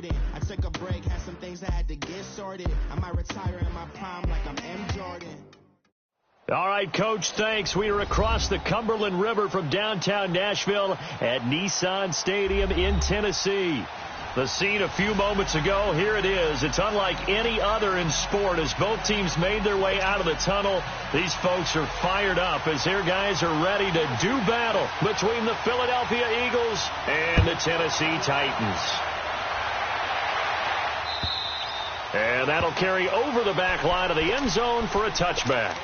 Jordan. I took a break, had some things I had to get sorted. I might retire in my prime like I'm M. Jordan. All right, Coach, thanks. We are across the Cumberland River from downtown Nashville at Nissan Stadium in Tennessee. The scene a few moments ago, here it is. It's unlike any other in sport as both teams made their way out of the tunnel. These folks are fired up as their guys are ready to do battle between the Philadelphia Eagles and the Tennessee Titans. And that'll carry over the back line of the end zone for a touchback.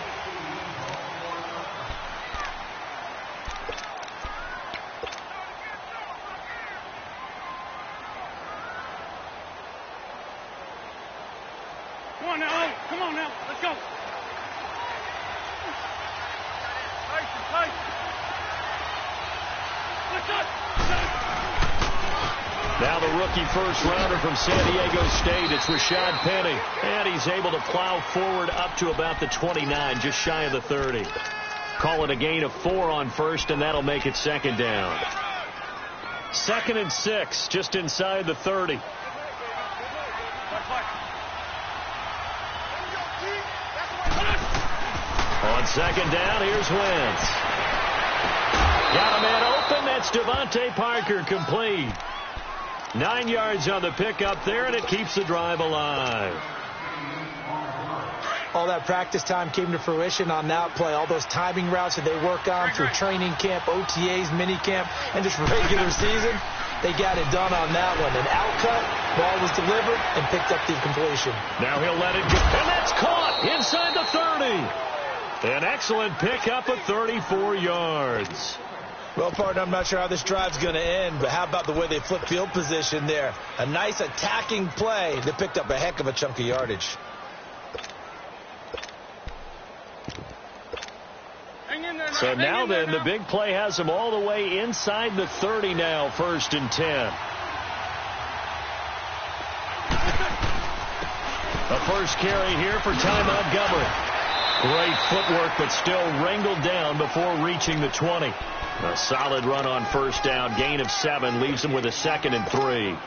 Come on now, let's go. Now the rookie first rounder from San Diego State, it's Rashad Penny. And he's able to plow forward up to about the 29, just shy of the 30. Call it a gain of 4 on first, and that'll make it second down. 2nd and 6, just inside the 30. On second down, here's Wentz. Got a man open. That's Devontae Parker, complete. 9 yards on the pickup there, and it keeps the drive alive. All that practice time came to fruition on that play. All those timing routes that they work on through training camp, OTAs, minicamp, and just regular season, they got it done on that one. An outcut, ball was delivered, and picked up the completion. Now he'll let it go, and that's caught inside the 30. An excellent pickup of 34 yards. Well, partner, I'm not sure how this drive's going to end, but how about the way they flip field position there? A nice attacking play that picked up a heck of a chunk of yardage. So now then, the big play has them all the way inside the 30 now, 1st and 10. A first carry here for Ty Montgomery. Great footwork, but still wrangled down before reaching the 20. A solid run on first down. Gain of 7 leaves them with a 2nd and 3. Well,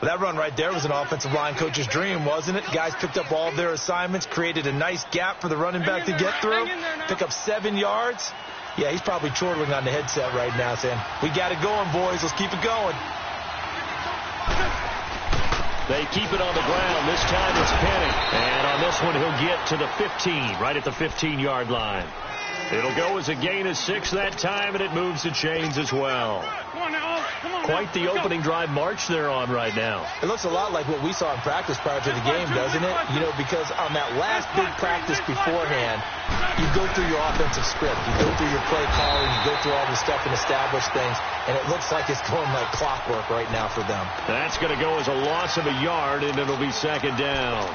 that run right there was an offensive line coach's dream, wasn't it? Guys picked up all their assignments, created a nice gap for the running back to get through, pick up 7 yards. Yeah, he's probably chortling on the headset right now saying, we got it going, boys. Let's keep it going. They keep it on the ground. This time it's Penny. And on this one, he'll get to the 15, right at the 15-yard line. It'll go as a gain of 6 that time, and it moves the chains as well. Quite the opening drive march they're on right now. It looks a lot like what we saw in practice prior to the game, doesn't it? You know, because on that last big practice beforehand, you go through your offensive script. You go through your play calling. You go through all the stuff and establish things. And it looks like it's going like clockwork right now for them. That's going to go as a loss of a yard, and it'll be second down.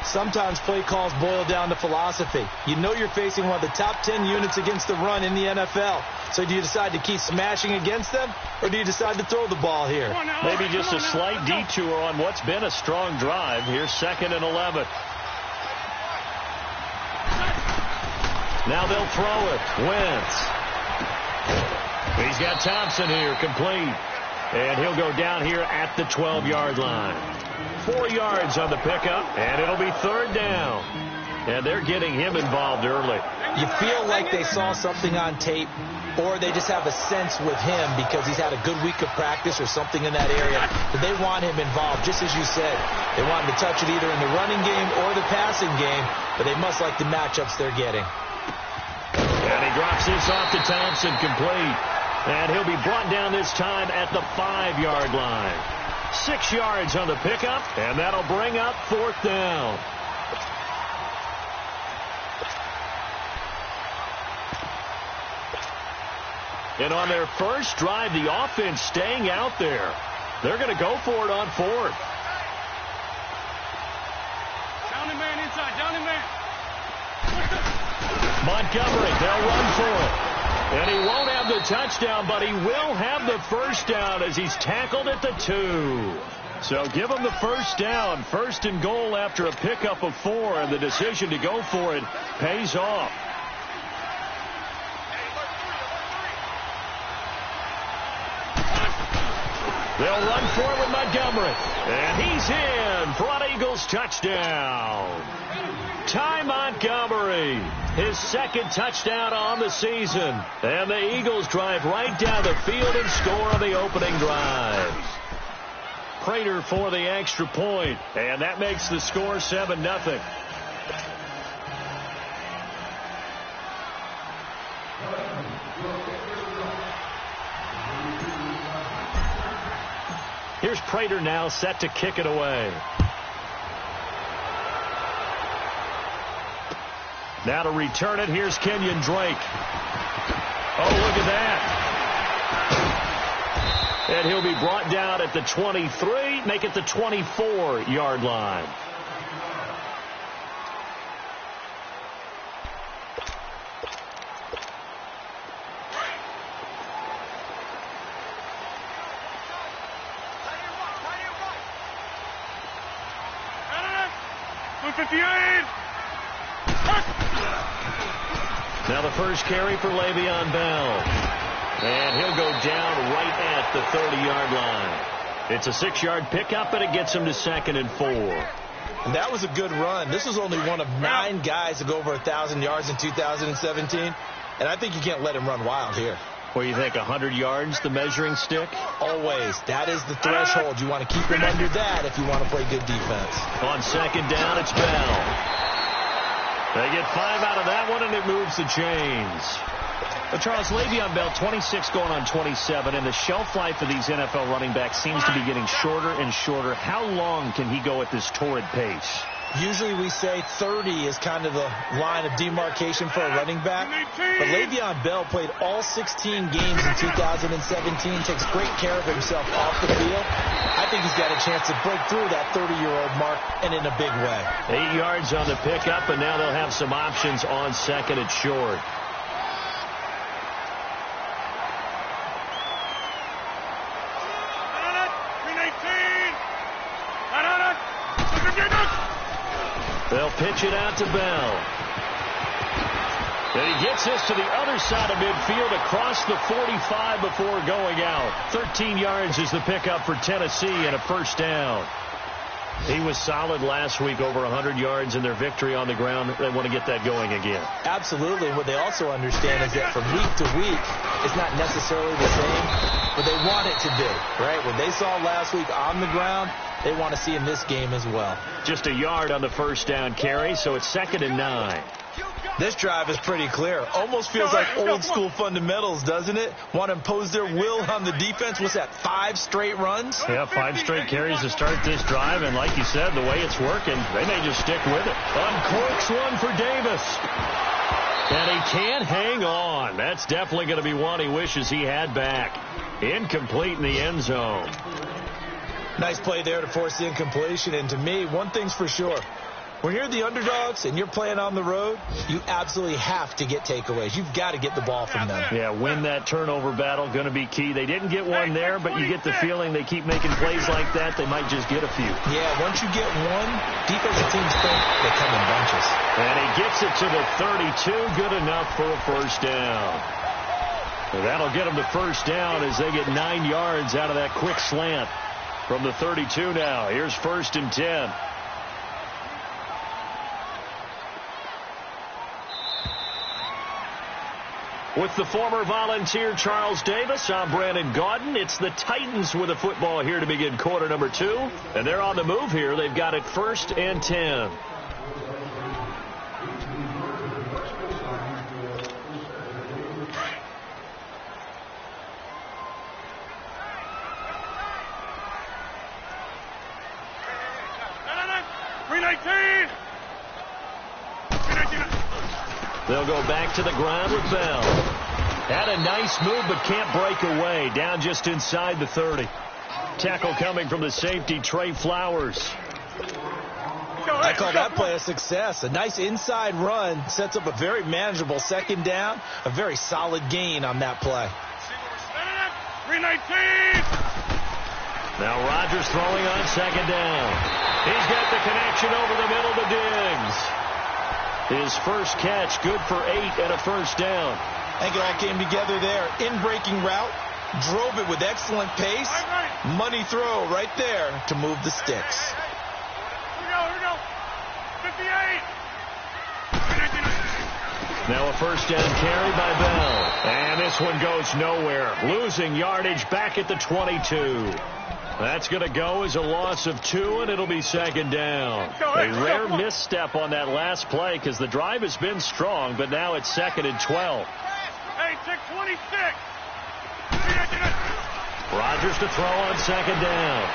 Sometimes play calls boil down to philosophy. You know you're facing one of the top 10 units against the run in the NFL. So do you decide to keep smashing against them, or do you decide to throw the ball here? Maybe just a slight detour on what's been a strong drive. Here's 2nd and 11. Now they'll throw it. Wentz. He's got Thompson here, complete. And he'll go down here at the 12-yard line. 4 yards on the pickup, and it'll be 3rd down. And they're getting him involved early. You feel like they saw something on tape, or they just have a sense with him because he's had a good week of practice or something in that area. But they want him involved, just as you said. They want him to touch it either in the running game or the passing game, but they must like the matchups they're getting. And he drops this off to Thompson, complete. And he'll be brought down this time at the 5-yard line. 6 yards on the pickup, and that'll bring up 4th down. And on their first drive, the offense staying out there. They're going to go for it on 4th. Down the man inside, down the man. Montgomery, they'll run for it. And he won't have the touchdown, but he will have the first down as he's tackled at the 2. So give him the first down. 1st and goal after a pickup of 4, and the decision to go for it pays off. They'll run for it with Montgomery. And he's in for an Eagles touchdown. Ty Montgomery, his second touchdown on the season. And the Eagles drive right down the field and score on the opening drive. Prater for the extra point. And that makes the score 7-0. Here's Prater now set to kick it away. Now to return it, here's Kenyon Drake. Oh, look at that. And he'll be brought down at the 23, make it the 24-yard line. Now the first carry for Le'Veon Bell. And he'll go down right at the 30-yard line. It's a 6-yard pickup, and it gets him to 2nd and 4. And that was a good run. This was only one of 9 guys to go over 1,000 yards in 2017. And I think you can't let him run wild here. What do you think, 100 yards, the measuring stick? Always. That is the threshold. You want to keep him under that if you want to play good defense. On 2nd down, it's Bell. They get 5 out of that one, and it moves the chains. But Charles, Le'Veon Bell, 26 going on 27, and the shelf life of these NFL running backs seems to be getting shorter and shorter. How long can he go at this torrid pace? Usually we say 30 is kind of the line of demarcation for a running back. But Le'Veon Bell played all 16 games in 2017, takes great care of himself off the field. I think he's got a chance to break through that 30-year-old mark, and in a big way. 8 yards on the pickup, and now they'll have some options on 2nd and short. They'll pitch it out to Bell. And he gets this to the other side of midfield across the 45 before going out. 13 yards is the pickup for Tennessee and a first down. He was solid last week, over 100 yards in their victory on the ground. They want to get that going again. Absolutely. What they also understand is that from week to week, it's not necessarily the same, but they want it to be, right? What they saw last week on the ground, they want to see in this game as well. Just a yard on the first down carry, so it's 2nd and 9. This drive is pretty clear. Almost feels like old school fundamentals, doesn't it? Want to impose their will on the defense. What's that, 5 straight runs? Yeah, 5 straight carries to start this drive, and like you said, the way it's working, they may just stick with it. Uncorks one for Davis. And he can't hang on. That's definitely going to be one he wishes he had back. Incomplete in the end zone. Nice play there to force the incompletion. And to me, one thing's for sure. When you're the underdogs and you're playing on the road, you absolutely have to get takeaways. You've got to get the ball from them. Yeah, win that turnover battle, going to be key. They didn't get one there, but you get the feeling they keep making plays like that, they might just get a few. Yeah, once you get one, defensive teams think they come in bunches. And he gets it to the 32, good enough for a first down. And that'll get them to first down as they get 9 yards out of that quick slant from the 32 now. Here's 1st and 10. With the former Volunteer Charles Davis, I'm Brandon Gaudin. It's the Titans with the football here to begin quarter number 2. And they're on the move here. They've got it 1st and 10. They'll go back to the ground with Bell. Had a nice move, but can't break away. Down just inside the 30. Tackle coming from the safety, Trey Flowers. I call that play a success. A nice inside run sets up a very manageable 2nd down. A very solid gain on that play. 319. Now Rodgers throwing on 2nd down. He's got the connection over the middle to Diggs. His first catch, good for 8 and a first down. I think it all came together there. In-breaking route, Drove it with excellent pace. Money throw right there to move the sticks. Here we go. 58. Now a first down carry by Bell. And this one goes nowhere. Losing yardage back at the 22. That's going to go as a loss of 2, and it'll be second down. A rare misstep on that last play because the drive has been strong, but now it's 2nd and 12. Hey, check 26. Rodgers to throw on second down.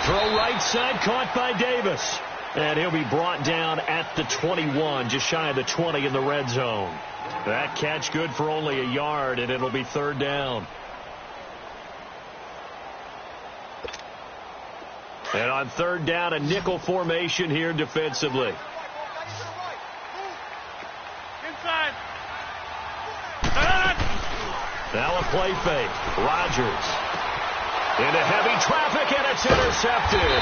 Throw right side, caught by Davis. And he'll be brought down at the 21, just shy of the 20 in the red zone. That catch good for only a yard, and it'll be third down. And on third down, a nickel formation here defensively. Inside. Now a play fake. Rodgers into heavy traffic, and it's intercepted.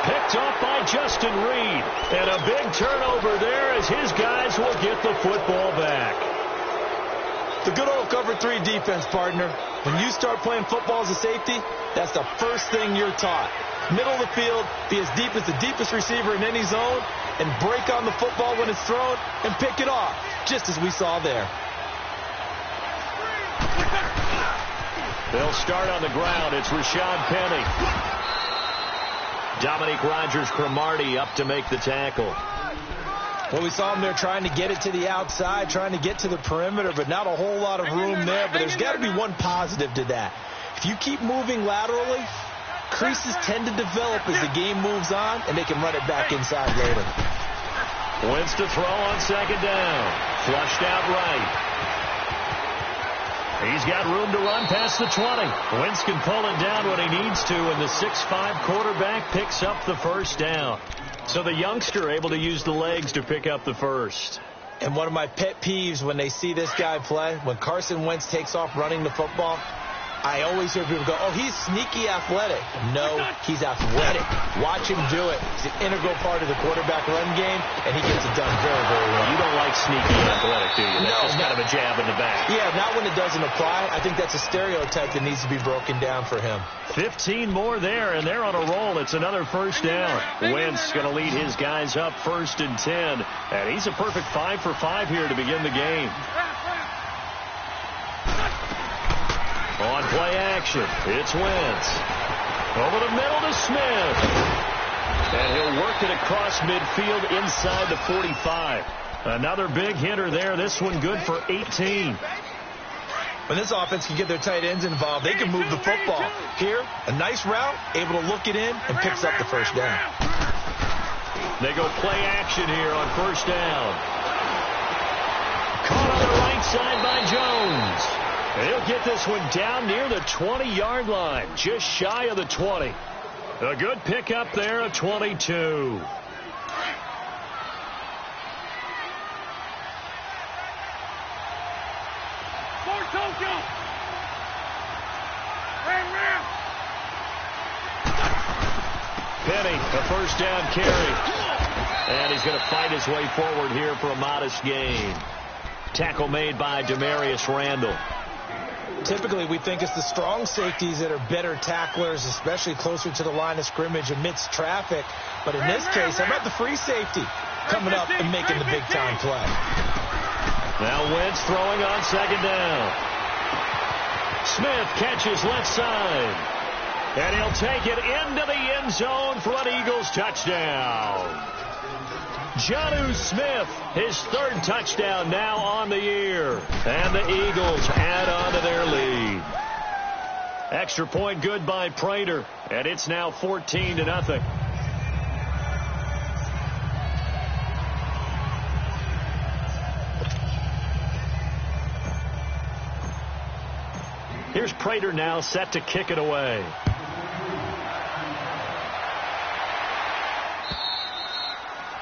Picked off by Justin Reed. And a big turnover there as his guys will get the football back. The good old cover 3 defense, partner. When you start playing football as a safety, that's the first thing you're taught. Middle of the field, be as deep as the deepest receiver in any zone, and break on the football when it's thrown and pick it off, just as we saw there. They'll start on the ground. It's Rashad Penny. Dominique Rodgers-Cromartie up to make the tackle. Well, we saw him there trying to get it to the outside, trying to get to the perimeter, but not a whole lot of room there. But there's got to be one positive to that. If you keep moving laterally, creases tend to develop as the game moves on, and they can run it back inside later. Wentz to throw on second down. Flushed out right. He's got room to run past the 20. Wentz can pull it down when he needs to, and the 6'5" quarterback picks up the first down. So the youngster able to use the legs to pick up the first. And one of my pet peeves when they see this guy play, when Carson Wentz takes off running the football, I always hear people go, oh, he's sneaky athletic. No, he's athletic. Watch him do it. He's an integral part of the quarterback run game, and he gets it done very, very well. You don't like sneaky athletic, do you? That's just kind of a jab in the back. Yeah, not when it doesn't apply. I think that's a stereotype that needs to be broken down for him. 15 more there, and they're on a roll. It's another first down. Wentz going to lead his guys up 1st and 10, and he's a perfect 5 for 5 here to begin the game. On play action, it's Wentz. Over the middle to Smith. And he'll work it across midfield inside the 45. Another big hitter there. This one good for 18. When this offense can get their tight ends involved, they can move the football. Here, a nice route, able to look it in, and picks up the first down. They go play action here on first down. Caught on the right side by Jones. He'll get this one down near the 20-yard line, just shy of the 20. A good pickup there at 22. Penny, a first down carry. And he's going to fight his way forward here for a modest gain. Tackle made by Demarius Randall. Typically, we think it's the strong safeties that are better tacklers, especially closer to the line of scrimmage amidst traffic. But in this case, how about the free safety coming up and making the big-time play? Now Wentz throwing on second down. Smith catches left side. And he'll take it into the end zone for an Eagles touchdown. Jonnu Smith, his 3rd touchdown now on the year. And the Eagles add on to their lead. Extra point good by Prater. And it's now 14-0. Here's Prater now set to kick it away.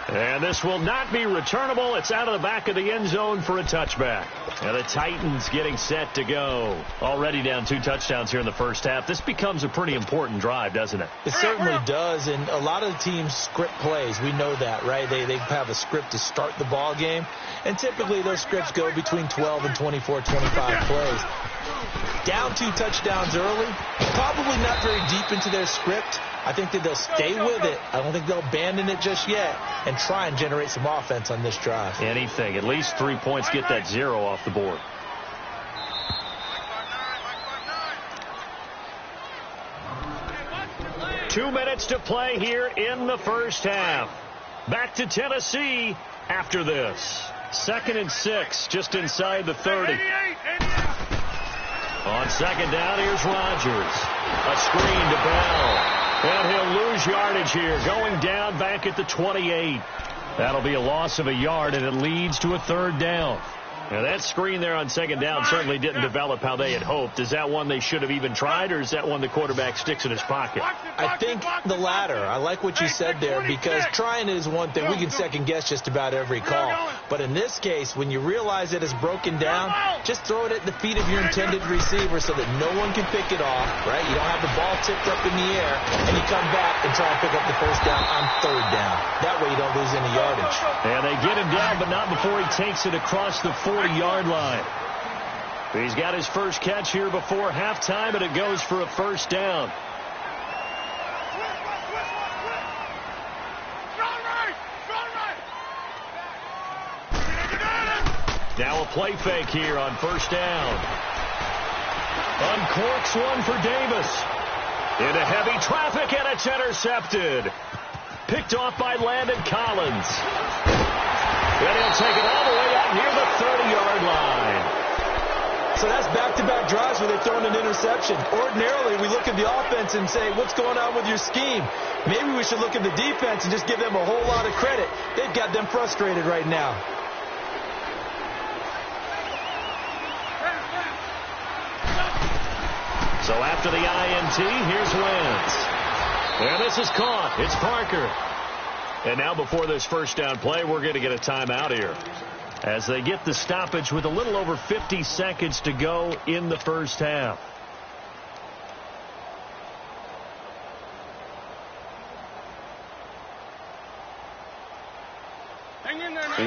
And this will not be returnable. It's out of the back of the end zone for a touchback. And the Titans getting set to go. Already down 2 touchdowns here in the first half. This becomes a pretty important drive, doesn't it? It certainly does. And a lot of the teams script plays. We know that, right? They have a script to start the ball game. And typically those scripts go between 12 and 24, 25 plays. down 2 touchdowns early, probably not very deep into their script. I think that they'll stay with it. I don't think they'll abandon it just yet and try and generate some offense on this drive. Anything. At least 3 points, get that 0 off the board. Two minutes to play here in the first half. Back to Tennessee after this. 2nd and 6, just inside the 30. On 2nd down, here's Rodgers. A screen to Bell. And he'll lose yardage here, going down back at the 28. That'll be a loss of a yard, and it leads to a 3rd down. Now, that screen there on 2nd down certainly didn't develop how they had hoped. Is that one they should have even tried, or is that one the quarterback sticks in his pocket? I think the latter. I like what you said there, because trying it is one thing. We can second-guess just about every call. But in this case, when you realize it is broken down, just throw it at the feet of your intended receiver so that no one can pick it off, right? You don't have the ball tipped up in the air, and you come back and try and pick up the 1st down on 3rd down. That way you don't lose any yardage. And they get him down, but not before he takes it across the 40-yard line. He's got his first catch here before halftime, and it goes for a 1st down. Now a play fake here on 1st down. Uncorks one for Davis. Into heavy traffic, and it's intercepted. Picked off by Landon Collins. Then he'll take it all the way out near the 30-yard line. So that's back-to-back drives where they've thrown an interception. Ordinarily, we look at the offense and say, what's going on with your scheme? Maybe we should look at the defense and just give them a whole lot of credit. They've got them frustrated right now. So after the INT, here's Wentz. And this is caught. It's Parker. And now before this 1st down play, we're going to get a timeout here, as they get the stoppage with a little over 50 seconds to go in the first half.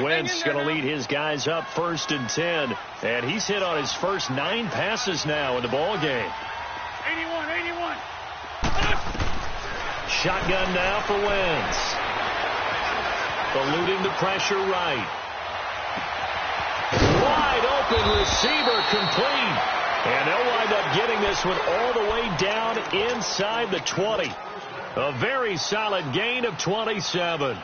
Wentz going to lead his guys up 1st and 10. And he's hit on his first 9 passes now in the ball game. 81. Shotgun now for Wentz. Eluding the pressure right. Wide open receiver complete. And they'll wind up getting this one all the way down inside the 20. A very solid gain of 27.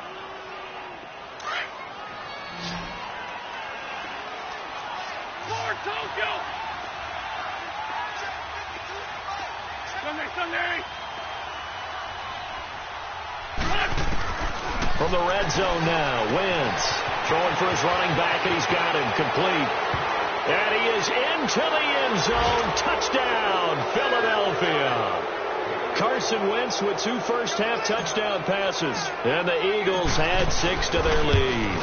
Sunday. From the red zone now, Wentz throwing for his running back, and he's got him complete. And he is into the end zone. Touchdown, Philadelphia. Carson Wentz with 2 first-half touchdown passes. And the Eagles add 6 to their lead.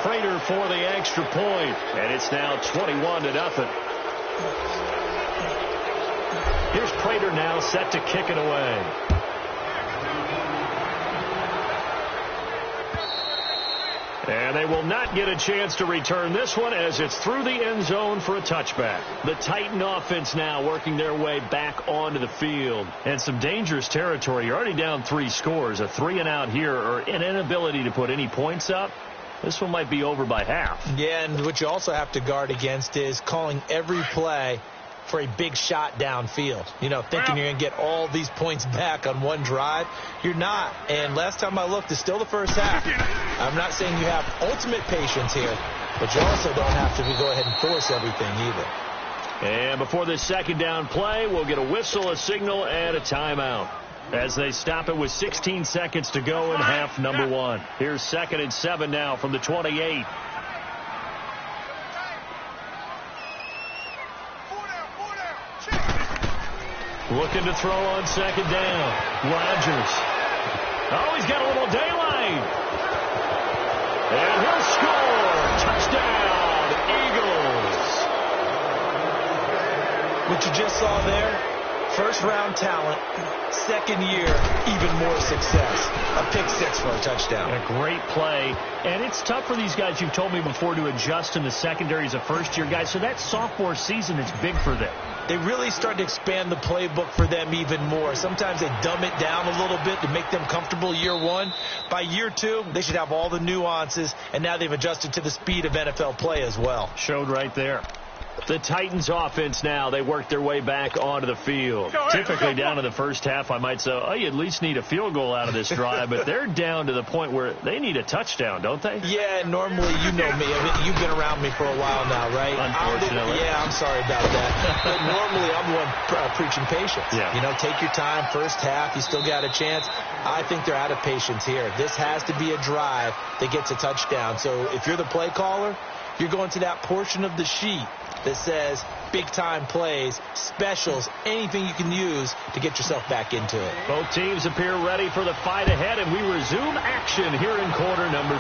Prater for the extra point, and it's now 21-0. Here's Prater now set to kick it away. And they will not get a chance to return this one, as it's through the end zone for a touchback. The Titan offense now working their way back onto the field. And some dangerous territory. You're already down 3 scores. A 3-and-out here, or an inability to put any points up. This one might be over by half. Yeah, and what you also have to guard against is calling every play for a big shot downfield. You know, thinking you're going to get all these points back on one drive. You're not. And last time I looked, it's still the first half. I'm not saying you have ultimate patience here, but you also don't have to go ahead and force everything either. And before this 2nd down play, we'll get a whistle, a signal, and a timeout, as they stop it with 16 seconds to go in half number 1. Here's 2nd and 7 now from the 28. Looking to throw on 2nd down. Rodgers. Oh, he's got a little daylight. And he'll score. Touchdown, Eagles. What you just saw there, First-round talent, second year, even more success. A pick six for a touchdown. A great play. And it's tough for these guys, you've told me before, to adjust in the secondary as a first-year guy. So that sophomore season is big for them. They really start to expand the playbook for them even more. Sometimes they dumb it down a little bit to make them comfortable year one. By year two, they should have all the nuances, and now they've adjusted to the speed of NFL play as well. Showed right there. The Titans offense now, they work their way back onto the field. Typically down in the first half, I might say, oh, you at least need a field goal out of this drive, but they're down to the point where they need a touchdown, don't they? Yeah, normally, you know me. I mean, you've been around me for a while now, right? Unfortunately. Yeah, I'm sorry about that. But normally, I'm the one preaching patience. Yeah. You know, take your time. First half, you still got a chance. I think they're out of patience here. This has to be a drive that gets a touchdown. So if you're the play caller, you're going to that portion of the sheet that says big-time plays, specials, anything you can use to get yourself back into it. Both teams appear ready for the fight ahead, and we resume action here in quarter number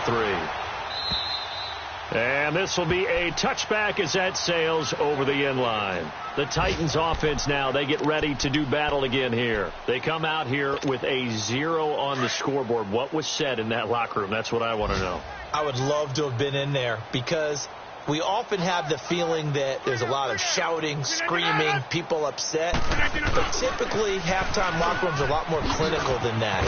3. And this will be a touchback as that sails over the end line. The Titans offense now, they get ready to do battle again here. They come out here with a 0 on the scoreboard. What was said in that locker room? That's what I want to know. I would love to have been in there because we often have the feeling that there's a lot of shouting, screaming, people upset. But typically, halftime locker rooms are a lot more clinical than that.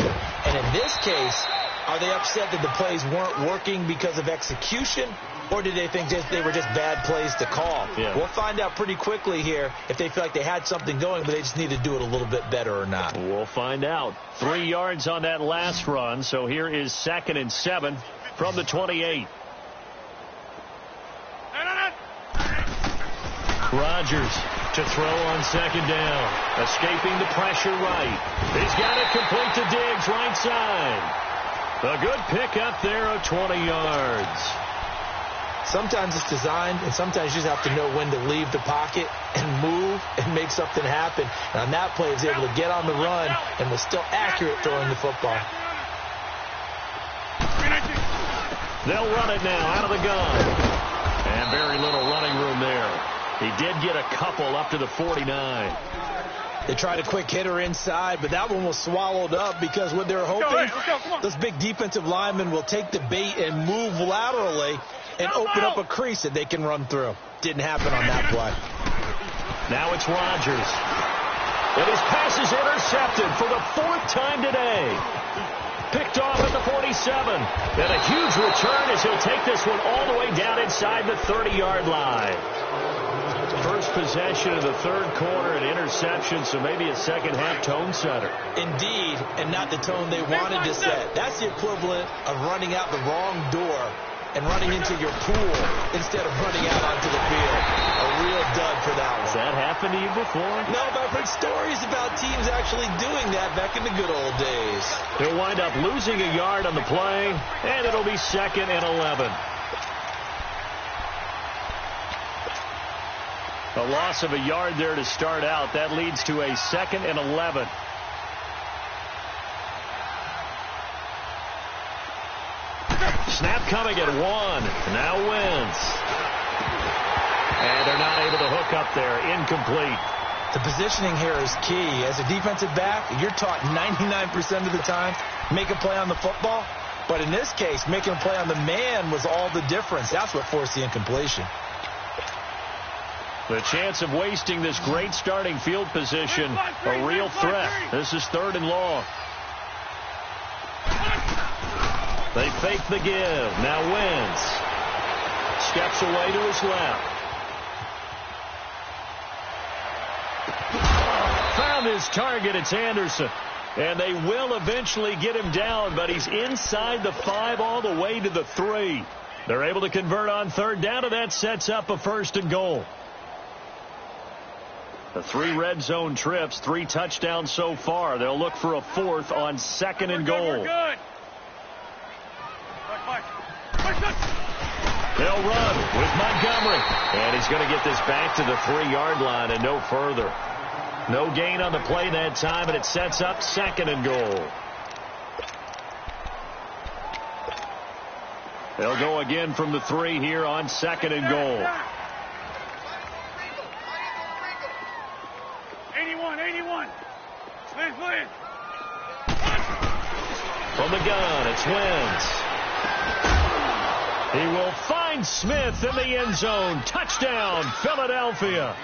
And in this case, are they upset that the plays weren't working because of execution? Or did they think they were just bad plays to call? Yeah. We'll find out pretty quickly here if they feel like they had something going, but they just need to do it a little bit better or not. We'll find out. 3 yards on that last run. So here is 2nd and 7 from the 28. Rodgers to throw on 2nd down. Escaping the pressure right. He's got it complete to Diggs, right side. A good pickup there of 20 yards. Sometimes it's designed, and sometimes you just have to know when to leave the pocket and move and make something happen. And on that play, he was able to get on the run and was still accurate throwing the football. They'll run it now out of the gun. And very little running room there. He did get a couple up to the 49. They tried a quick hitter inside, but that one was swallowed up because what they were hoping, those big defensive linemen will take the bait and move laterally and open up a crease that they can run through. Didn't happen on that play. Now it's Rodgers. And his pass is intercepted for the 4th time today. Picked off at the 47. And a huge return as he'll take this one all the way down inside the 30-yard line. First possession of the 3rd quarter, an interception, so maybe a second-half tone setter. Indeed, and not the tone they wanted to set. That's the equivalent of running out the wrong door and running into your pool instead of running out onto the field. A real dud for that one. Has that happened to you before? No, but I've heard stories about teams actually doing that back in the good old days. He'll wind up losing a yard on the play, and it'll be 2nd and 11. A loss of a yard there to start out. That leads to a 2nd and 11. Snap coming at 1. Now Wentz. And they're not able to hook up there. Incomplete. The positioning here is key. As a defensive back, you're taught 99% of the time, make a play on the football. But in this case, making a play on the man was all the difference. That's what forced the incompletion. The chance of wasting this great starting field position, a real threat. This is 3rd and long. They fake the give. Now Wentz steps away to his left. Found his target. It's Anderson. And they will eventually get him down, but he's inside the 5 all the way to the 3. They're able to convert on 3rd down, and that sets up a 1st and goal. The 3 red zone trips, 3 touchdowns so far. They'll look for a 4th on 2nd and goal. They'll run with Montgomery. And he's going to get this back to the 3-yard line and no further. No gain on the play that time, and it sets up 2nd and goal. They'll go again from the 3 here on 2nd and goal. 81. 81, 81. Lynn. From the gun, it's Wentz. He will find Smith in the end zone. Touchdown, Philadelphia.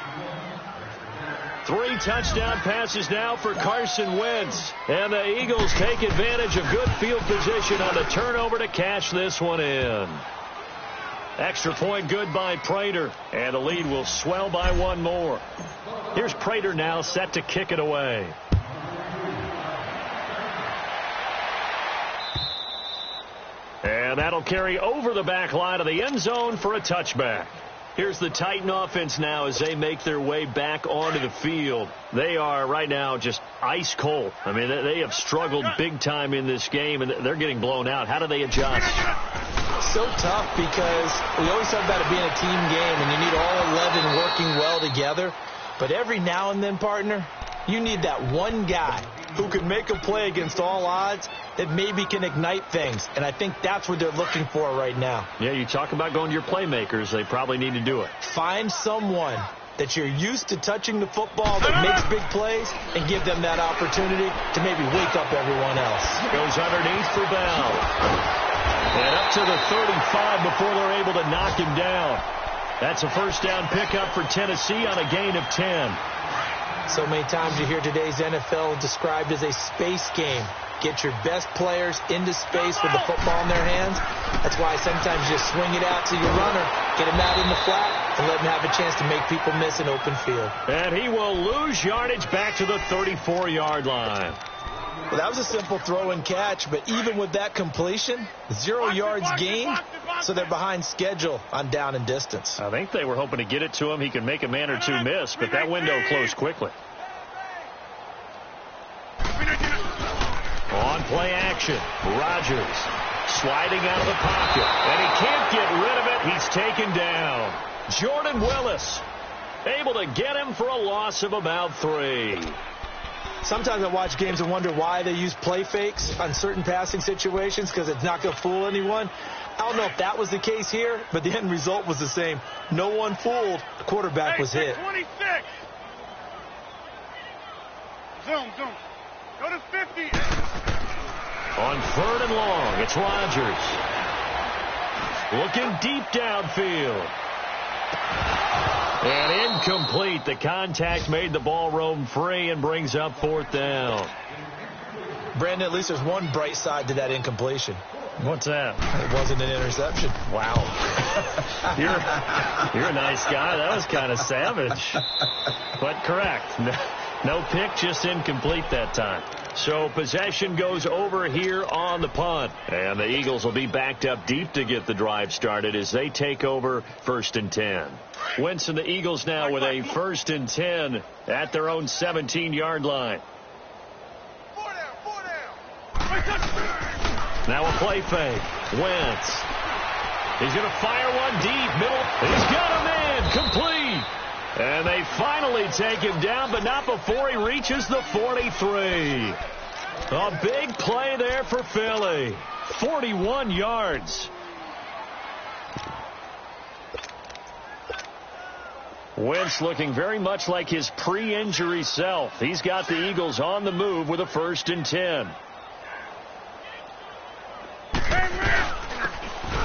3 touchdown passes now for Carson Wentz. And the Eagles take advantage of good field position on the turnover to cash this one in. Extra point good by Prater. And the lead will swell by 1 more. Here's Prater now set to kick it away. And that'll carry over the back line of the end zone for a touchback. Here's the Titan offense now as they make their way back onto the field. They are right now just ice cold. I mean, they have struggled big time in this game, and they're getting blown out. How do they adjust? So tough because we always talk about it being a team game, and you need all 11 working well together. But every now and then, partner, you need that one guy who can make a play against all odds that maybe can ignite things. And I think that's what they're looking for right now. Yeah, you talk about going to your playmakers. They probably need to do it. Find someone that you're used to touching the football that makes big plays and give them that opportunity to maybe wake up everyone else. Goes underneath for Bell. And up to the 35 before they're able to knock him down. That's a first down pickup for Tennessee on a gain of 10. So many times you hear today's NFL described as a space game. Get your best players into space with the football in their hands. That's why sometimes you swing it out to your runner, get him out in the flat, and let him have a chance to make people miss an open field. And he will lose yardage back to the 34-yard line. Well, that was a simple throw and catch, but even with that completion, 0 yards gained, so they're behind schedule on down and distance. I think they were hoping to get it to him. He could make a man or two miss, but that window closed quickly. On play action, Rodgers sliding out of the pocket, and he can't get rid of it. He's taken down. Jordan Willis able to get him for a loss of about 3. Sometimes I watch games and wonder why they use play fakes on certain passing situations because it's not going to fool anyone. I don't know if that was the case here, but the end result was the same. No one fooled. The quarterback was hit. 26. Zoom. Go to 50. On 3rd and long, it's Rodgers. Looking deep downfield. And incomplete. The contact made the ball roam free and brings up 4th down. Brandon, at least there's one bright side to that incompletion. What's that? It wasn't an interception. Wow. You're a nice guy. That was kind of savage. But correct. No pick, just incomplete that time. So possession goes over here on the punt. And the Eagles will be backed up deep to get the drive started as they take over 1st and 10. Wentz and the Eagles now with a 1st and 10 at their own 17-yard line. Now a play fake. Wentz. He's going to fire one deep. Middle. He's got him in. Complete. And they finally take him down, but not before he reaches the 43. A big play there for Philly. 41 yards. Wentz looking very much like his pre-injury self. He's got the Eagles on the move with a 1st and 10.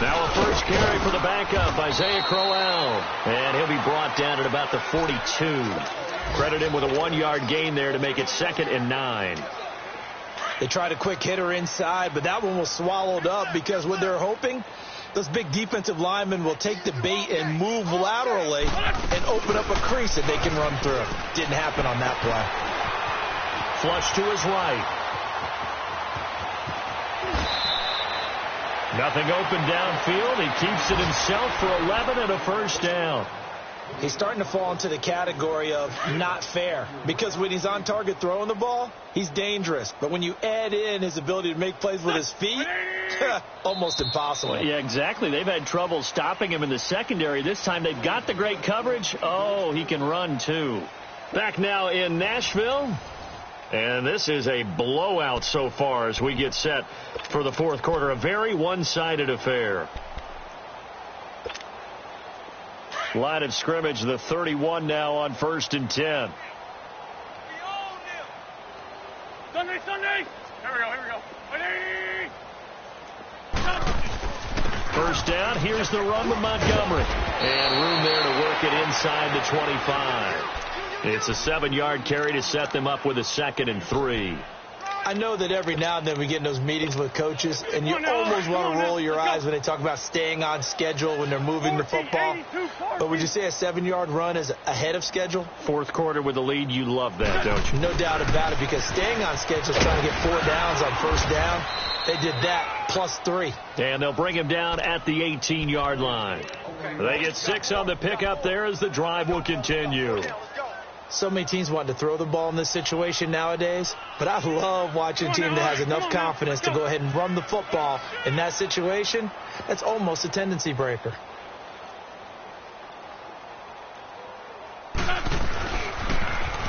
Now a first carry for the backup, Isaiah Crowell. And he'll be brought down at about the 42. Credit him with a 1-yard gain there to make it 2nd and 9. They tried a quick hitter inside, but that one was swallowed up because what they're hoping, those big defensive linemen will take the bait and move laterally and open up a crease that they can run through. Didn't happen on that play. Flush to his right. Nothing open downfield. He keeps it himself for 11 and a first down. He's starting to fall into the category of not fair because when he's on target throwing the ball, he's dangerous. But when you add in his ability to make plays with his feet, almost impossible. Well, yeah, exactly. They've had trouble stopping him in the secondary. This time they've got the great coverage. Oh, he can run too. Back now in Nashville. And this is a blowout so far as we get set for the 4th quarter. A very one-sided affair. Line of scrimmage, the 31 now on 1st and 10. Sunday, Sunday! Here we go. Ready! First down, here's the run with Montgomery. And room there to work it inside the 25. It's a 7-yard carry to set them up with a 2nd and 3. I know that every now and then we get in those meetings with coaches, and you almost want to roll your eyes when they talk about staying on schedule when they're moving the football. But would you say a 7-yard run is ahead of schedule? Fourth quarter with the lead, you love that, don't you? No doubt about it, because staying on schedule is trying to get 4 downs on first down. They did that plus 3. And they'll bring him down at the 18-yard line. They get 6 on the pickup there as the drive will continue. So many teams want to throw the ball in this situation nowadays, but I love watching a team that has enough confidence to go ahead and run the football in that situation. That's almost a tendency breaker.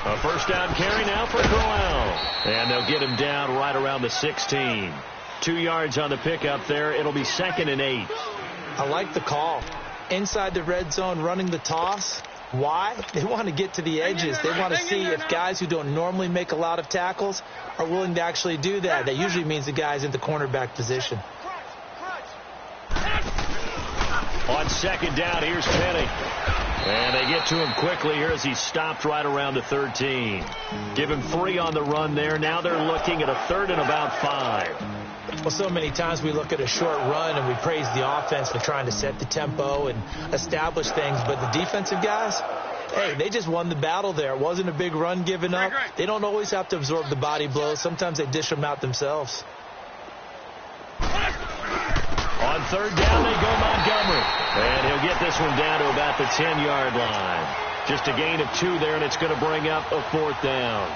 A first down carry now for Crowell. And they'll get him down right around the 16. 2 yards on the pickup there. It'll be 2nd and 8. I like the call. Inside the red zone, running the toss. Why? They want to get to the edges. They want to see if guys who don't normally make a lot of tackles are willing to actually do that. That usually means the guy's in the cornerback position. On 2nd down, here's Penny. And they get to him quickly here as he's stopped right around the 13. Give him 3 on the run there. Now they're looking at a 3rd and about 5. Well, so many times we look at a short run and we praise the offense for trying to set the tempo and establish things. But the defensive guys, hey, they just won the battle there. It wasn't a big run given up. They don't always have to absorb the body blows. Sometimes they dish them out themselves. On 3rd down, they go Montgomery. And he'll get this one down to about the 10-yard line. Just a gain of 2 there, and it's going to bring up a 4th down.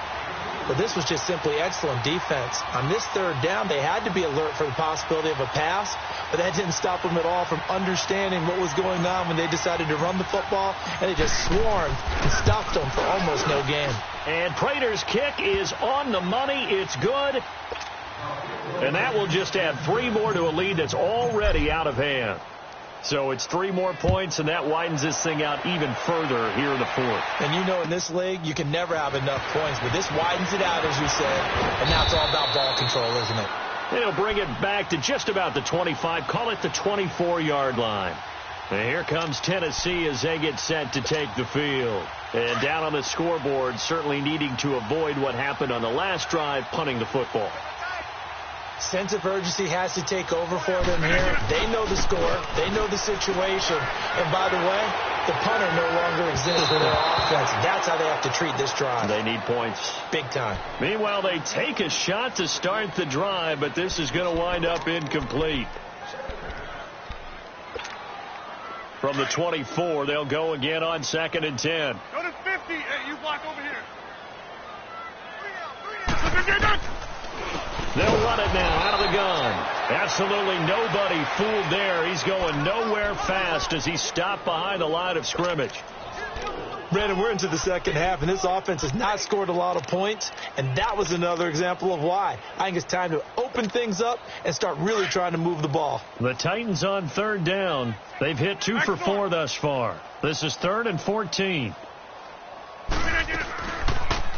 But this was just simply excellent defense. On this 3rd down, they had to be alert for the possibility of a pass, but that didn't stop them at all from understanding what was going on when they decided to run the football, and they just swarmed and stopped them for almost no gain. And Prater's kick is on the money. It's good. And that will just add 3 more to a lead that's already out of hand. So it's 3 more points, and that widens this thing out even further here in the 4th. And you know, in this league, you can never have enough points, but this widens it out, as you said, and now it's all about ball control, isn't it? They'll bring it back to just about the 25, call it the 24-yard line. And here comes Tennessee as they get set to take the field. And down on the scoreboard, certainly needing to avoid what happened on the last drive, punting the football. Sense of urgency has to take over for them here. They know the score. They know the situation. And by the way, the punter no longer exists in their offense. That's how they have to treat this drive. They need points. Big time. Meanwhile, they take a shot to start the drive, but this is going to wind up incomplete. From the 24, they'll go again on 2nd and 10. Go to 50. Hey, you block over here. They'll run it now out of the gun. Absolutely nobody fooled there. He's going nowhere fast as he stopped behind the line of scrimmage. Brandon, we're into the second half, and this offense has not scored a lot of points, and that was another example of why. I think it's time to open things up and start really trying to move the ball. The Titans on 3rd down. They've hit 2 for 4 thus far. This is 3rd and 14.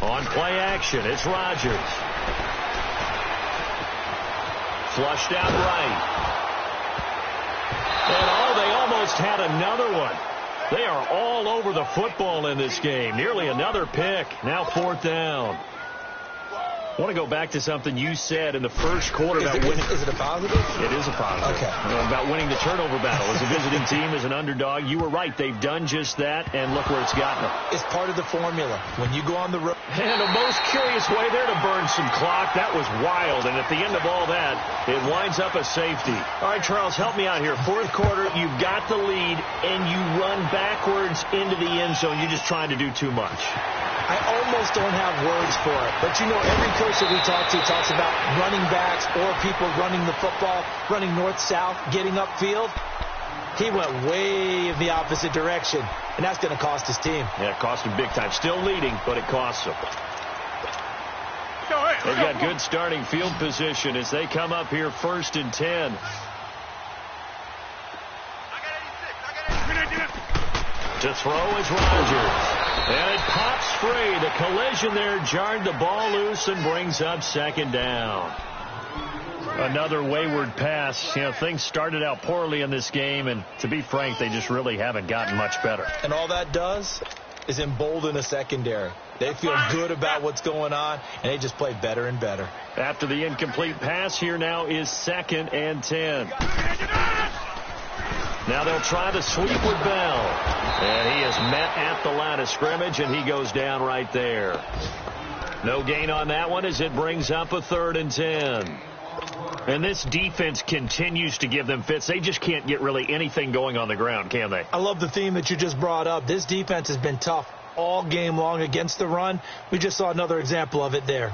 On play action, it's Rodgers. Flushed out right. And they almost had another one. They are all over the football in this game. Nearly another pick. Now 4th down. I want to go back to something you said in the first quarter about winning. Is it a positive? It is a positive. Okay. About winning the turnover battle. As a visiting team, as an underdog, you were right. They've done just that, and look where it's gotten them. It's part of the formula. When you go on the road. And a most curious way there to burn some clock. That was wild, and at the end of all that, it winds up a safety. All right, Charles, help me out here. 4th quarter, you've got the lead, and you run backwards into the end zone. You're just trying to do too much. I almost don't have words for it. But, you know, every coach that we talk to talks about running backs or people running the football, running north-south, getting upfield. He went way in the opposite direction, and that's going to cost his team. Yeah, it cost him big time. Still leading, but it costs him. They've got good starting field position as they come up here 1st and 10. To throw is Rodgers. And it pops free. The collision there jarred the ball loose and brings up second down. Another wayward pass. You know, things started out poorly in this game, and to be frank, they just really haven't gotten much better. And all that does is embolden the secondary. They feel good about what's going on, and they just play better and better. After the incomplete pass, here now is 2nd and 10. Now they'll try to sweep with Bell. And he is met at the line of scrimmage, and he goes down right there. No gain on that one as it brings up a 3rd and 10. And this defense continues to give them fits. They just can't get really anything going on the ground, can they? I love the theme that you just brought up. This defense has been tough all game long against the run. We just saw another example of it there.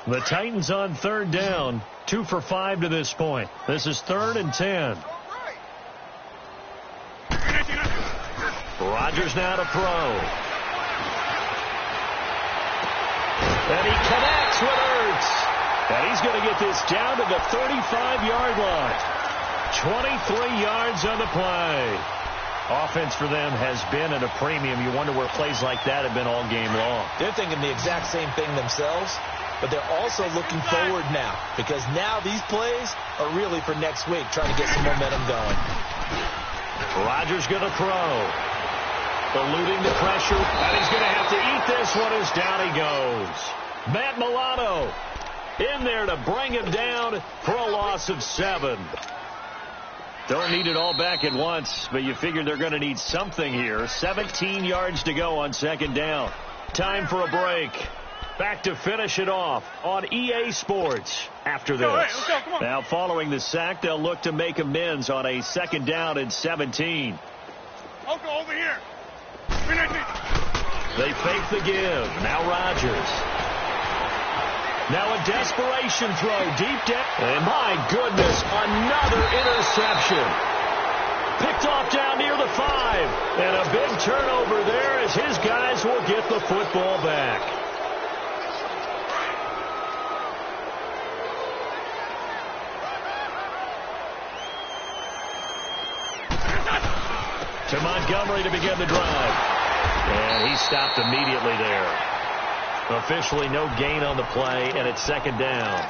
The Titans on 3rd down, 2 for 5 to this point. This is 3rd and 10. Rodgers now to throw. And he connects with Ertz. And he's going to get this down to the 35-yard line. 23 yards on the play. Offense for them has been at a premium. You wonder where plays like that have been all game long. They're thinking the exact same thing themselves, but they're also looking forward now, because now these plays are really for next week, trying to get some momentum going. Rodgers going to throw. Eluding the pressure, and he's going to have to eat this one as down he goes. Matt Milano in there to bring him down for a loss of 7. Don't need it all back at once, but you figure they're going to need something here. 17 yards to go on 2nd down. Time for a break. Back to finish it off on EA Sports after this. Let's go, come on. Now following the sack, they'll look to make amends on a 2nd down and 17. I'll go over here. They fake the give. Now Rodgers. Now a desperation throw deep down. And my goodness, another interception. Picked off down near the 5. And a big turnover there as his guys will get the football back. To Montgomery to begin the drive. And he stopped immediately there. Officially no gain on the play, and it's 2nd down.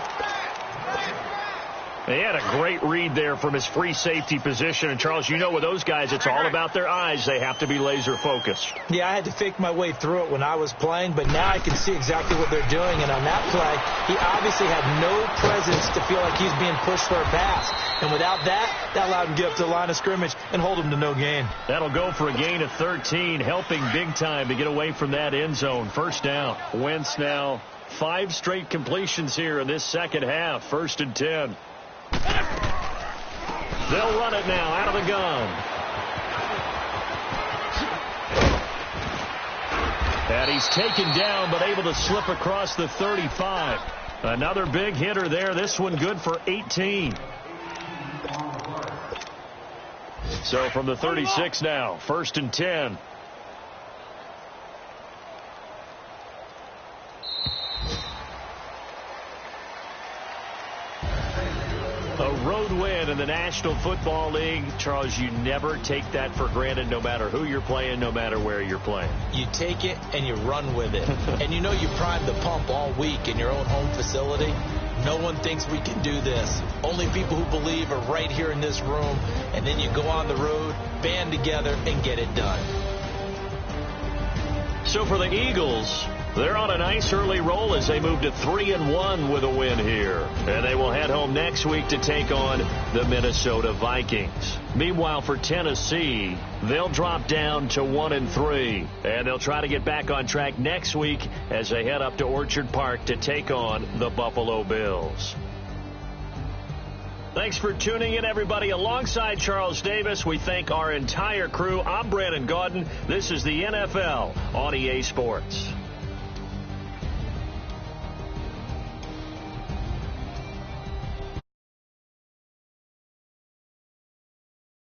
He had a great read there from his free safety position. And, Charles, you know with those guys, it's all about their eyes. They have to be laser focused. Yeah, I had to fake my way through it when I was playing, but now I can see exactly what they're doing. And on that play, he obviously had no presence to feel like he's being pushed for a pass. And without that, that allowed him to get up to the line of scrimmage and hold him to no gain. That'll go for a gain of 13, helping big time to get away from that end zone. 1st down. Wentz now 5 straight completions here in this second half. 1st and 10. They'll run it now out of the gun. And he's taken down but able to slip across the 35. Another big hitter there. This one good for 18. So from the 36 now, 1st and 10. A road win in the National Football League. Charles, you never take that for granted, no matter who you're playing, no matter where you're playing. You take it and you run with it. And you know you primed the pump all week in your own home facility. No one thinks we can do this. Only people who believe are right here in this room. And then you go on the road, band together, and get it done. So for the Eagles, they're on a nice early roll as they move to 3-1 with a win here. And they will head home next week to take on the Minnesota Vikings. Meanwhile, for Tennessee, they'll drop down to 1-3. And they'll try to get back on track next week as they head up to Orchard Park to take on the Buffalo Bills. Thanks for tuning in, everybody. Alongside Charles Davis, we thank our entire crew. I'm Brandon Gaudin. This is the NFL on EA Sports.